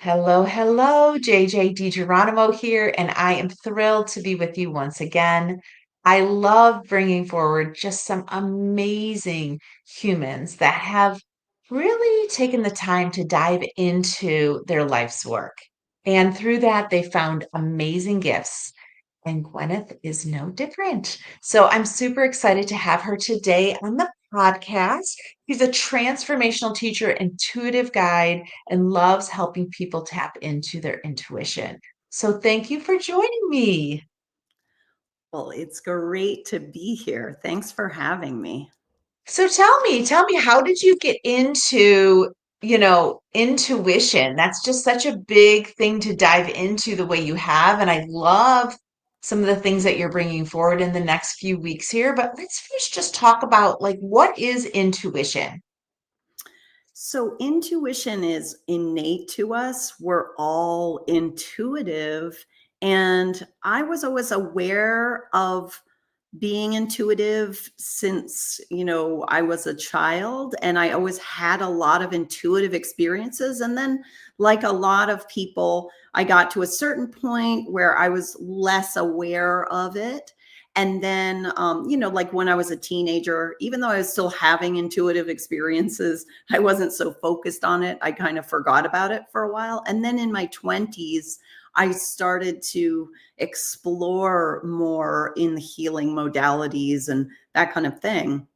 Hello, hello, JJ DiGeronimo here, and I am thrilled to be with you once again. I love bringing forward just some amazing humans that have really taken the time to dive into their life's work. And through that, they found amazing gifts. And Gwyneth is no different. So I'm super excited to have her today on the podcast. She's a transformational teacher, intuitive guide, and loves helping people tap into their intuition. So thank you for joining me. Well, it's great to be here. Thanks for having me. So tell me, how did you get into, intuition? That's just such a big thing to dive into the way you have. And I love some of the things that you're bringing forward in the next few weeks here. But let's first just talk about like, what is intuition? So, intuition is innate to us. We're all intuitive. And I was always aware of being intuitive since, I was a child, and I always had a lot of intuitive experiences. And then, like a lot of people, I got to a certain point where I was less aware of it. And then, like when I was a teenager, even though I was still having intuitive experiences, I wasn't so focused on it. I kind of forgot about it for a while. And then in my 20s, I started to explore more in the healing modalities and that kind of thing.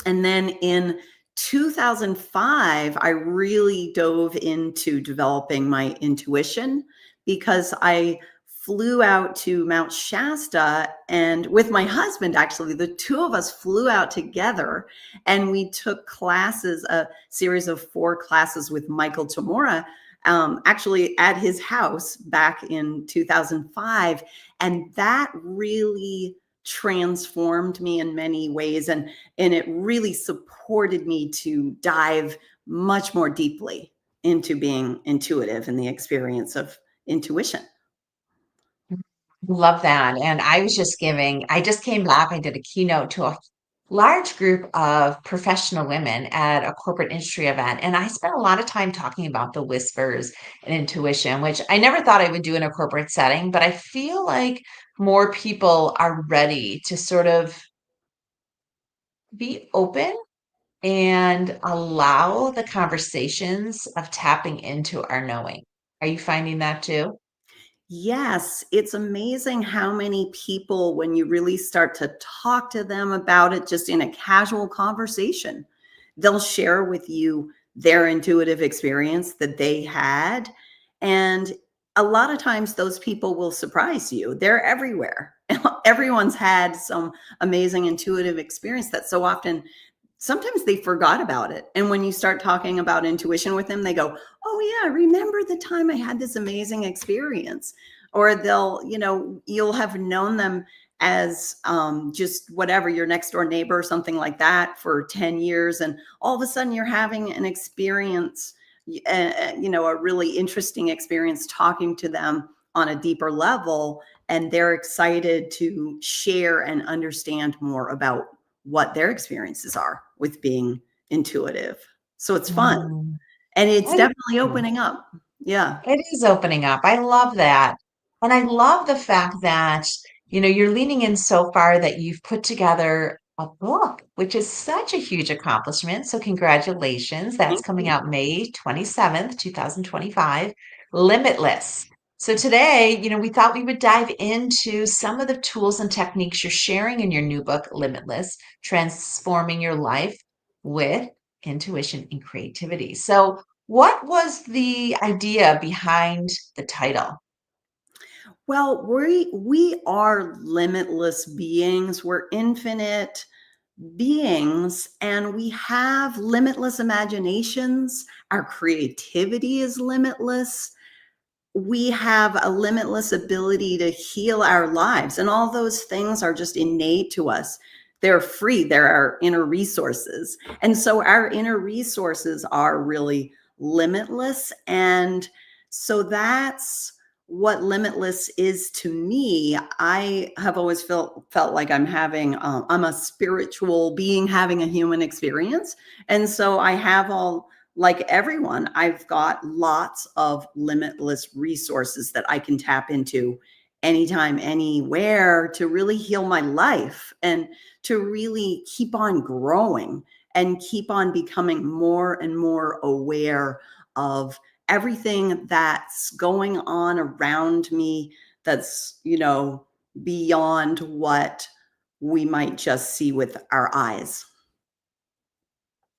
And then in 2005, I really dove into developing my intuition because I flew out to Mount Shasta, and with my husband, actually, the two of us flew out together and we took classes, a series of 4 classes with Michael Tamura, actually at his house back in 2005. And that really transformed me in many ways. And it really supported me to dive much more deeply into being intuitive and the experience of intuition. Love that. And I just came back. I did a keynote to a large group of professional women at a corporate industry event. And I spent a lot of time talking about the whispers and intuition, which I never thought I would do in a corporate setting. But I feel like more people are ready to sort of be open and allow the conversations of tapping into our knowing. Are you finding that too? Yes, it's amazing how many people, when you really start to talk to them about it just in a casual conversation, they'll share with you their intuitive experience that they had. And a lot of times, those people will surprise you. They're everywhere. Everyone's had some amazing intuitive experience that so often sometimes they forgot about it. And when you start talking about intuition with them, they go, "Oh, yeah, I remember the time I had this amazing experience." Or you'll have known them as just whatever, your next door neighbor or something like that for 10 years. And all of a sudden you're having an experience, a really interesting experience talking to them on a deeper level. And they're excited to share and understand more about what their experiences are with being intuitive. So it's fun, Mm. and it's I definitely opening up. Yeah. It is opening up. I love that. And I love the fact that, you're leaning in so far that you've put together a book, which is such a huge accomplishment. So congratulations. That's Thank coming you. out May 27th, 2025. Limitless. So today, we thought we would dive into some of the tools and techniques you're sharing in your new book, Limitless, Transforming Your Life with Intuition and Creativity. So what was the idea behind the title? Well, we are limitless beings. We're infinite beings, and we have limitless imaginations. Our creativity is limitless. We have a limitless ability to heal our lives, and all those things are just innate to us. They're free. They're our inner resources. And so our inner resources are really limitless. And so that's what limitless is to me. I have always felt like I'm a spiritual being having a human experience. And so I have all like everyone, I've got lots of limitless resources that I can tap into anytime, anywhere to really heal my life and to really keep on growing and keep on becoming more and more aware of everything that's going on around me that's, beyond what we might just see with our eyes.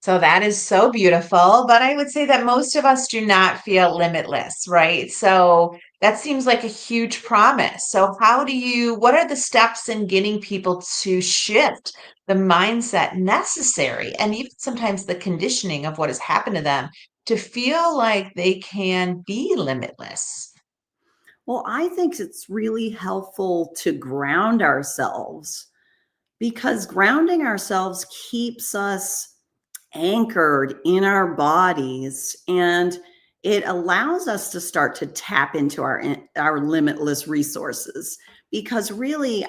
So that is so beautiful, but I would say that most of us do not feel limitless, right? So that seems like a huge promise. So what are the steps in getting people to shift the mindset necessary and even sometimes the conditioning of what has happened to them to feel like they can be limitless? Well, I think it's really helpful to ground ourselves because grounding ourselves keeps us anchored in our bodies, and it allows us to start to tap into our limitless resources, because really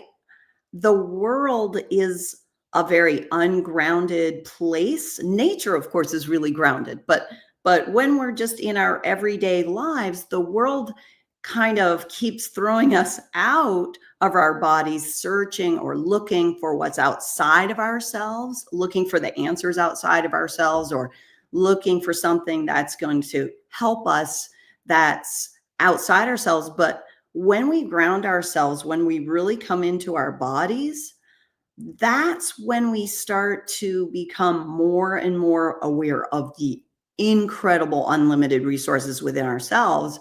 the world is a very ungrounded place. Nature, of course, is really grounded, but when we're just in our everyday lives, the world kind of keeps throwing us out of our bodies, searching or looking for what's outside of ourselves, looking for the answers outside of ourselves, or looking for something that's going to help us that's outside ourselves. But when we ground ourselves, when we really come into our bodies, that's when we start to become more and more aware of the incredible unlimited resources within ourselves,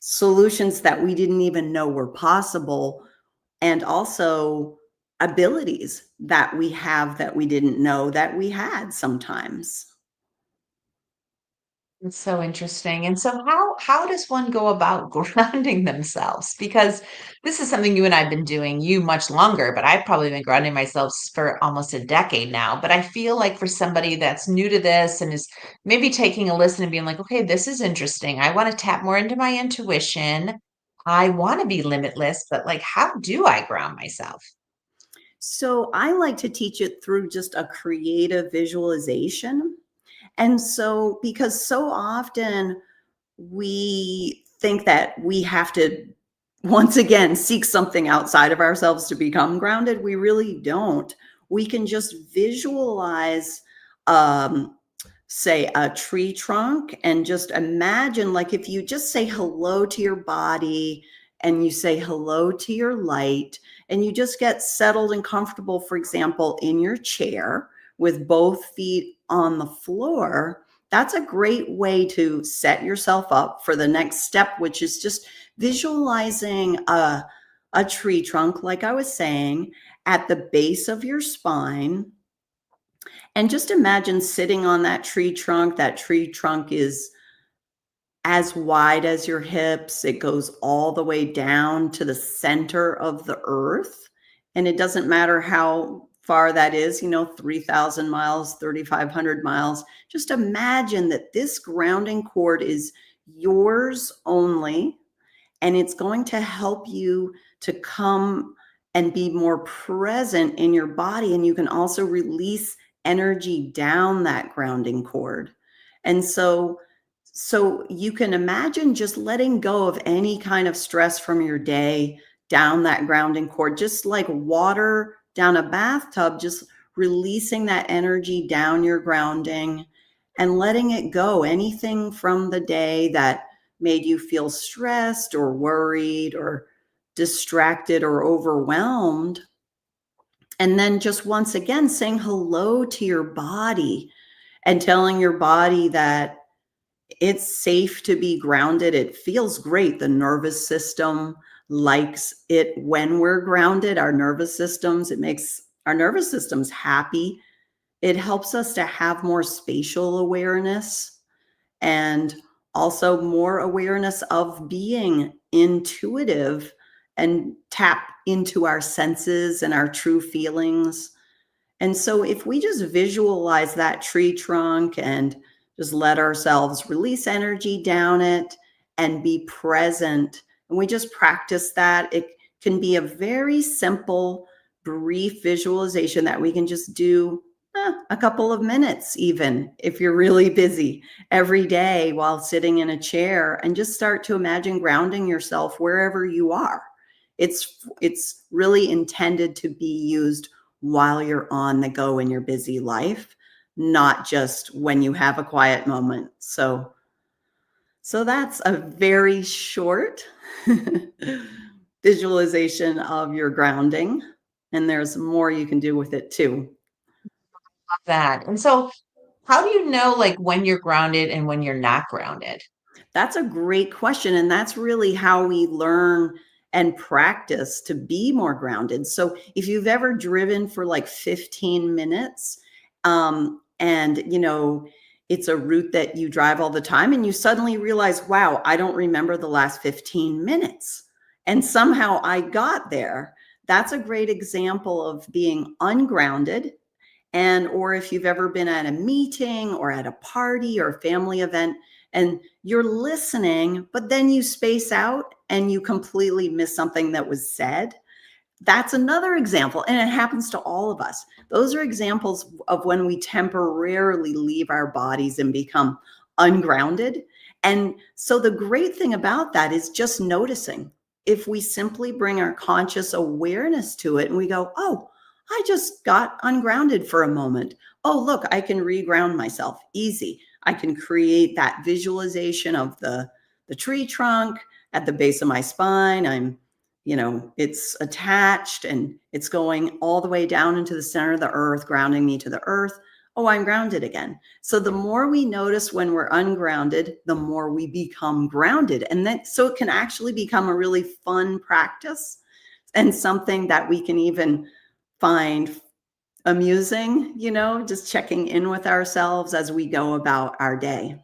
solutions that we didn't even know were possible, and also abilities that we have that we didn't know that we had sometimes. It's so interesting. And so how does one go about grounding themselves? Because this is something you and I've been doing, you much longer, but I've probably been grounding myself for almost a decade now. But I feel like for somebody that's new to this and is maybe taking a listen and being like, okay, this is interesting. I want to tap more into my intuition. I want to be limitless, but like, how do I ground myself? So I like to teach it through just a creative visualization. And so, because so often we think that we have to, once again, seek something outside of ourselves to become grounded. We really don't. We can just visualize, um, say, a tree trunk, and just imagine, like, if you just say hello to your body and you say hello to your light, and you just get settled and comfortable, for example, in your chair with both feet on the floor. That's a great way to set yourself up for the next step, which is just visualizing a tree trunk, like I was saying, at the base of your spine. And just imagine sitting on that tree trunk. That tree trunk is as wide as your hips. It goes all the way down to the center of the earth. And it doesn't matter how far that is, 3,000 miles, 3,500 miles. Just imagine that this grounding cord is yours only, and it's going to help you to come and be more present in your body. And you can also release energy down that grounding cord. And so you can imagine just letting go of any kind of stress from your day down that grounding cord, just like water down a bathtub, just releasing that energy down your grounding and letting it go. Anything from the day that made you feel stressed or worried or distracted or overwhelmed. And then just once again saying hello to your body and telling your body that it's safe to be grounded. It feels great. The nervous system likes it when we're grounded. It makes our nervous systems happy. It helps us to have more spatial awareness and also more awareness of being intuitive and tap into our senses and our true feelings. And so, if we just visualize that tree trunk and just let ourselves release energy down it and be present, and we just practice that, it can be a very simple, brief visualization that we can just do A couple of minutes, even if you're really busy every day while sitting in a chair, and just start to imagine grounding yourself wherever you are. It's really intended to be used while you're on the go in your busy life, not just when you have a quiet moment. So that's a very short visualization of your grounding, and there's more you can do with it too. Love that. And so, how do you know like when you're grounded and when you're not grounded? That's a great question. And that's really how we learn and practice to be more grounded. So if you've ever driven for like 15 minutes, and it's a route that you drive all the time, and you suddenly realize, wow, I don't remember the last 15 minutes. And somehow I got there. That's a great example of being ungrounded. And or if you've ever been at a meeting or at a party or a family event, and you're listening, but then you space out and you completely miss something that was said. That's another example, and it happens to all of us. Those are examples of when we temporarily leave our bodies and become ungrounded. And so the great thing about that is just noticing. If we simply bring our conscious awareness to it and we go, oh, I just got ungrounded for a moment. Oh, look, I can reground myself. Easy. I can create that visualization of the tree trunk at the base of my spine. It's attached and it's going all the way down into the center of the earth, grounding me to the earth. Oh, I'm grounded again. So the more we notice when we're ungrounded, the more we become grounded. And then, so it can actually become a really fun practice and something that we can even find amusing, just checking in with ourselves as we go about our day.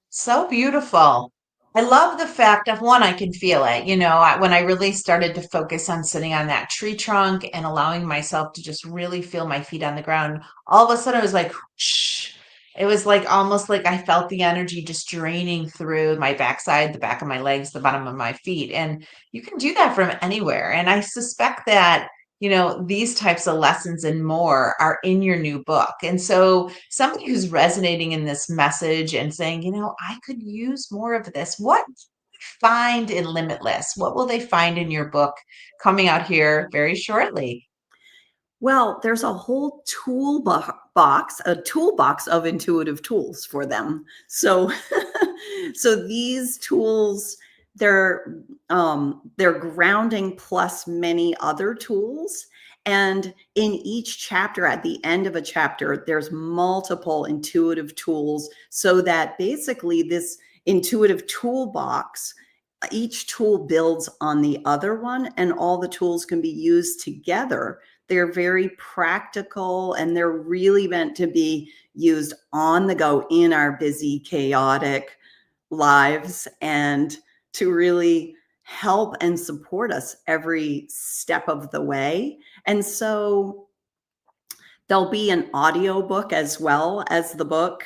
So beautiful. I love the fact of one, I can feel it. When I really started to focus on sitting on that tree trunk and allowing myself to just really feel my feet on the ground, all of a sudden it was like, whoosh. It was like almost like I felt the energy just draining through my backside, the back of my legs, the bottom of my feet. And you can do that from anywhere. And I suspect that, these types of lessons and more are in your new book. And so, somebody who's resonating in this message and saying, I could use more of this. What find in Limitless? What will they find in your book coming out here very shortly? Well, there's a whole toolbox of intuitive tools for them. So, so these tools, they're grounding plus many other tools. And in each chapter, at the end of a chapter, there's multiple intuitive tools, so that basically this intuitive toolbox, each tool builds on the other one, and all the tools can be used together. They're very practical, and they're really meant to be used on the go in our busy, chaotic lives, and to really help and support us every step of the way. And so there'll be an audio book as well as the book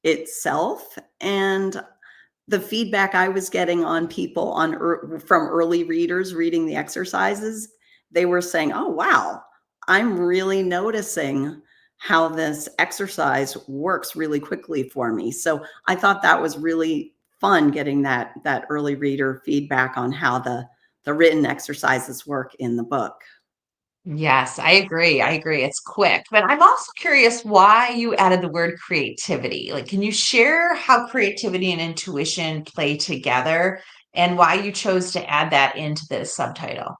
itself. And the feedback I was getting on people from early readers reading the exercises, they were saying, "Oh, wow, I'm really noticing how this exercise works really quickly for me." So I thought that was really fun getting that early reader feedback on how the written exercises work in the book. Yes, I agree. I agree. It's quick, but I'm also curious why you added the word creativity. Like, can you share how creativity and intuition play together and why you chose to add that into this subtitle?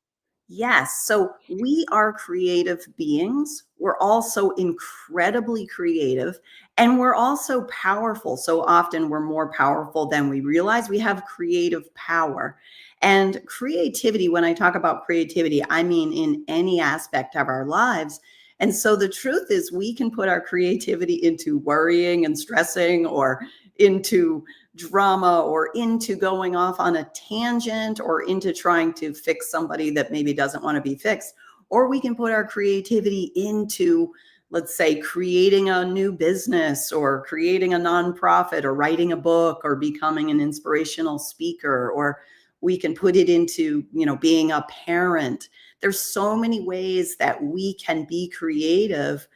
Yes. So we are creative beings. We're also incredibly creative, and we're also powerful. So often we're more powerful than we realize. We have creative power. And creativity, when I talk about creativity, I mean in any aspect of our lives. And so the truth is, we can put our creativity into worrying and stressing, or into drama, or into going off on a tangent, or into trying to fix somebody that maybe doesn't want to be fixed. Or we can put our creativity into, let's say, creating a new business, or creating a nonprofit, or writing a book, or becoming an inspirational speaker, or We can put it into, being a parent. There's so many ways that we can be creative,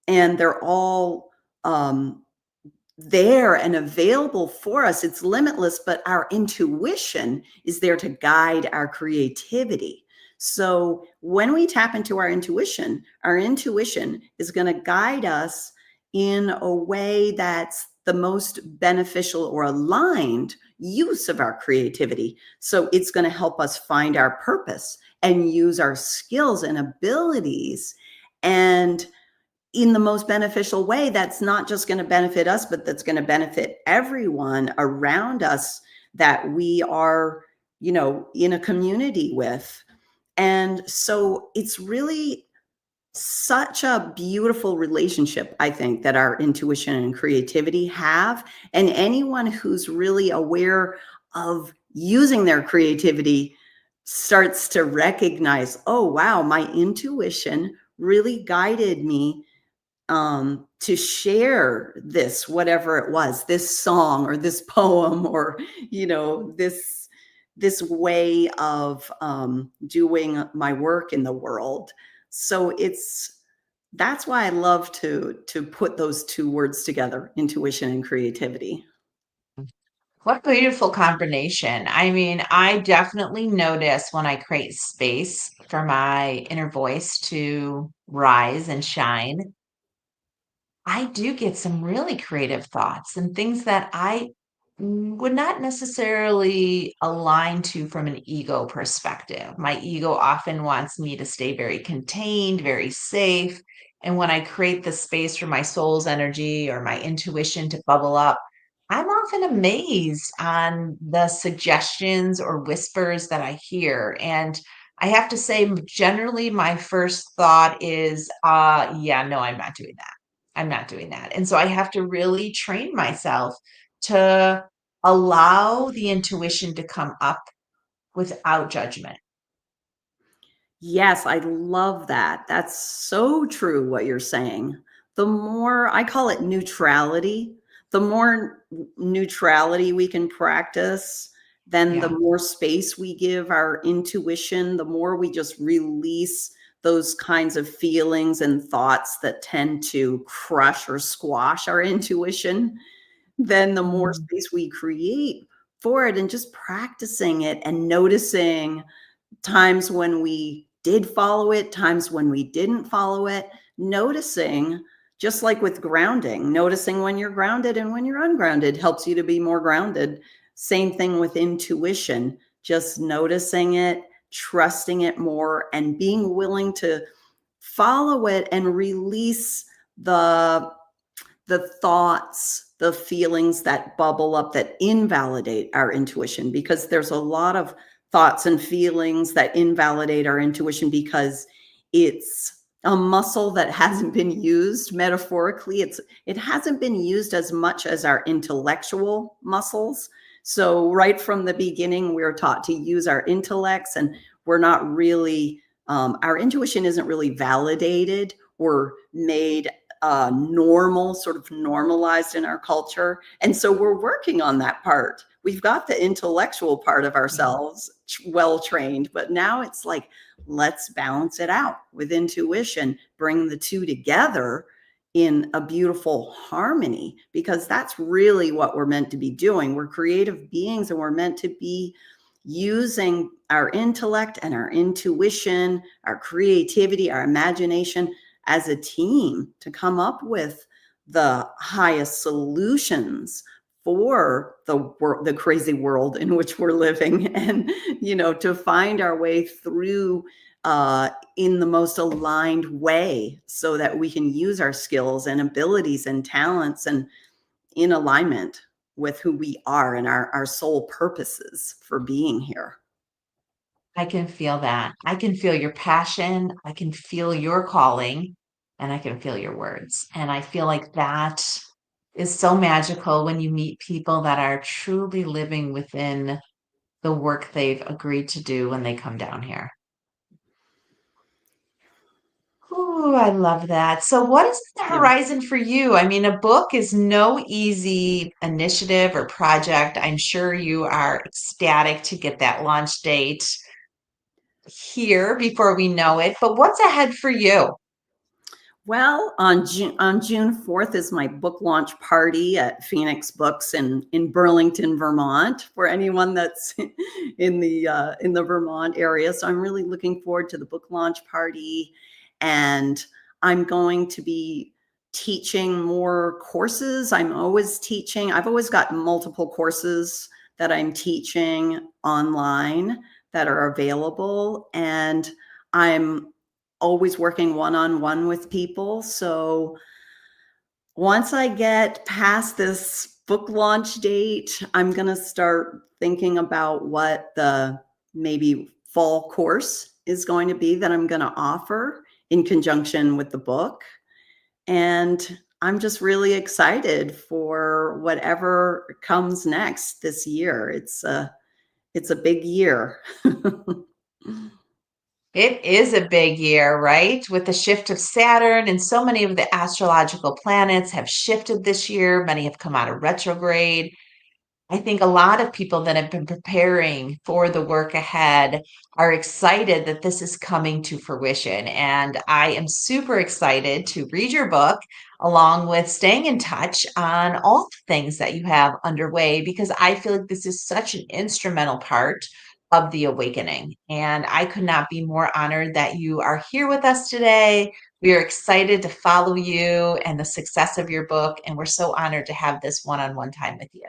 and they're all there and available for us. It's limitless, but our intuition is there to guide our creativity. So when we tap into our intuition is going to guide us in a way that's the most beneficial or aligned use of our creativity. So it's going to help us find our purpose and use our skills and abilities, and in the most beneficial way that's not just going to benefit us, but that's going to benefit everyone around us that we are, in a community with. And so it's really such a beautiful relationship, I think, that our intuition and creativity have. And anyone who's really aware of using their creativity starts to recognize, oh, wow, my intuition really guided me to share this, whatever it was, this song or this poem, or this way of doing my work in the world. So that's why I love to put those two words together, intuition and creativity. What a beautiful combination. I mean, I definitely notice when I create space for my inner voice to rise and shine, I do get some really creative thoughts and things that I would not necessarily align to from an ego perspective. My ego often wants me to stay very contained, very safe. And when I create the space for my soul's energy or my intuition to bubble up, I'm often amazed on the suggestions or whispers that I hear. And I have to say, generally, my first thought is, yeah, no, I'm not doing that. I'm not doing that. And so I have to really train myself to allow the intuition to come up without judgment. Yes, I love that. That's so true what you're saying. The more I call it neutrality, the more neutrality we can practice, then the Yeah. more space we give our intuition, the more we just release those kinds of feelings and thoughts that tend to crush or squash our intuition, then the more Mhm. space we create for it, and just practicing it and noticing times when we did follow it, times when we didn't follow it, noticing, just like with grounding, noticing when you're grounded and when you're ungrounded helps you to be more grounded. Same thing with intuition, just noticing it, trusting it more, and being willing to follow it and release the the thoughts, the feelings that bubble up that invalidate our intuition, because there's a lot of thoughts and feelings that invalidate our intuition because it's a muscle that hasn't been used metaphorically. It hasn't been used as much as our intellectual muscles. So right from the beginning, we're taught to use our intellects, and we're not really our intuition isn't really validated or made normal, sort of normalized in our culture. And so we're working on that part. We've got the intellectual part of Yeah. ourselves well trained, but now it's like, let's balance it out with intuition, bring the two together in a beautiful harmony, because that's really what we're meant to be doing. We're creative beings, and we're meant to be using our intellect and our intuition, our creativity, our imagination as a team to come up with the highest solutions for the crazy world in which we're living, and to find our way through in the most aligned way, so that we can use our skills and abilities and talents and in alignment with who we are and our soul purposes for being here. I can feel that. I can feel your passion. I can feel your calling, and I can feel your words. And I feel like that is so magical when you meet people that are truly living within the work they've agreed to do when they come down here. Ooh, I love that. So, what is the Yeah. horizon for you? I mean, a book is no easy initiative or project. I'm sure you are ecstatic to get that launch date here before we know it. But what's ahead for you? Well, on June 4th is my book launch party at Phoenix Books in Burlington, Vermont. For anyone that's in the Vermont area, so I'm really looking forward to the book launch party, and I'm going to be teaching more courses. I'm always teaching. I've always got multiple courses that I'm teaching online that are available, and I'm always working one-on-one with people. So once I get past this book launch date, I'm going to start thinking about what the maybe fall course is going to be that I'm going to offer in conjunction with the book. And I'm just really excited for whatever comes next this year. It's a big year. It is a big year, right? With the shift of Saturn, and so many of the astrological planets have shifted this year. Many have come out of retrograde. I think a lot of people that have been preparing for the work ahead are excited that this is coming to fruition. And I am super excited to read your book along with staying in touch on all the things that you have underway because I feel like this is such an instrumental part of the awakening. And I could not be more honored that you are here with us today. We are excited to follow you and the success of your book. And we're so honored to have this one on one time with you.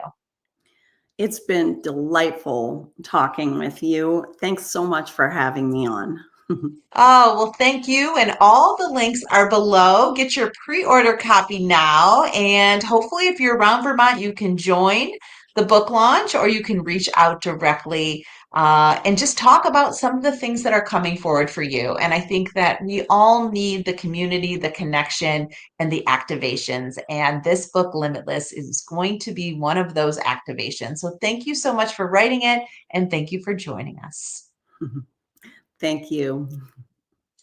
It's been delightful talking with you. Thanks so much for having me on. Oh, well, thank you. And all the links are below. Get your pre-order copy now. And hopefully, if you're around Vermont, you can join the book launch or you can reach out directly and just talk about some of the things that are coming forward for you. And I think that we all need the community, the connection, and the activations. And this book, Limitless, is going to be one of those activations. So thank you so much for writing it. And thank you for joining us. Thank you.